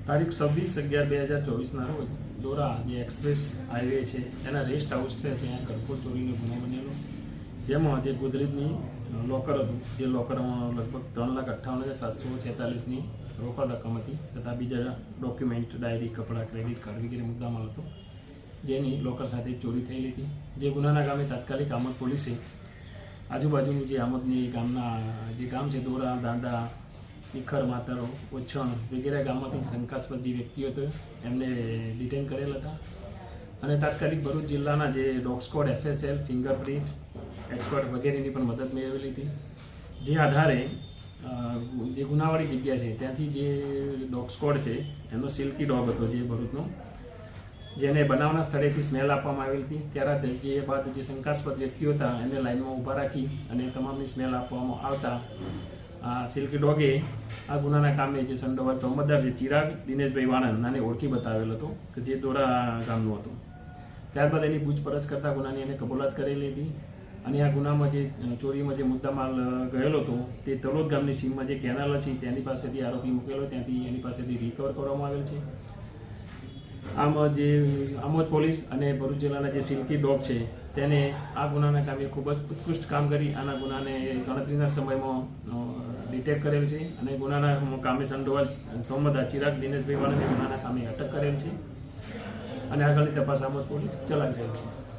તારીખ 26/11/2024ના રોજ દોરા જે એક્સપ્રેસ હાઈવે છે એના રેસ્ટ હાઉસ છે ત્યાં ઘરફોડ ચોરીનો ગુનો બનેલો, જેમાં જે ગોદરેજની લોકર હતું, જે લોકરમાં લગભગ 3,58,746ની રોકડ રકમ હતી તથા બીજા ડોક્યુમેન્ટ, ડાયરી, કપડાં, ક્રેડિટ કાર્ડ વગેરે મુદ્દામાલ હતો, જેની લોકર સાથે ચોરી થયેલી હતી. જે ગુનાના ગામે તાત્કાલિક આમોદ પોલીસે આજુબાજુનું જે આમોદની ગામના જે ગામ છે દોરા, દાંડા, ઈખર, માતરો, ઓછણ વગેરે ગામમાંથી શંકાસ્પદ જે વ્યક્તિઓ હતો એમને ડિટેન કરેલ હતા અને તાત્કાલિક ભરૂચ જિલ્લાના જે dog squad, FSL, fingerprint expert વગેરેની પણ મદદ મેળવેલી હતી. જે આધારે જે ગુનાવાળી જગ્યા છે ત્યાંથી જે ડોગ સ્ક્વોડ છે એનો સિલ્કી ડોગ હતો જે ભરૂચનો, જેને બનાવના સ્થળેથી સ્મેલ આપવામાં આવેલી હતી. ત્યારે જે બાદ જે શંકાસ્પદ વ્યક્તિઓ હતા એને લાઇનમાં ઊભા રાખી અને તમામની સ્મેલ આપવામાં આવતા આ સિલ્કી ડોગે આ ગુનાના કામે જે સંડોવાતો અમદાર છે ચિરાગ દિનેશભાઈ વાણંદ નાને ઓળખી બતાવેલ હતો કે જે દોરા ગામનું હતું. ત્યારબાદ એની પૂછપરછ કરતા ગુનાની એને કબૂલાત કરેલી હતી અને આ ગુનામાં જે ચોરીમાં જે મુદ્દામાલ ગયેલો હતો તે તલોદ ગામની સીમમાં જે કેનાલ છે તેની પાસેથી આરોપી મૂકેલો, ત્યાંથી એની પાસેથી રિકવર કરવામાં આવેલ છે. આમ જે આમોદ પોલીસ અને ભરૂચ જિલ્લાના જે સિલ્કી ડોગ છે તેને આ ગુનાના કામે ખૂબ જ ઉત્કૃષ્ટ કામ કરી આના ગુનાને ગણતરીના સમયમાં ડિટેક્ટ કરેલ છે અને ગુનાના કામે સંડોવાલ તોમદા ચિરાગ દિનેશભાઈ વાળાને ગુનાના કામે અટક કરેલ છે અને આગળની તપાસ આમોદ પોલીસ ચલાવી રહેલ છે.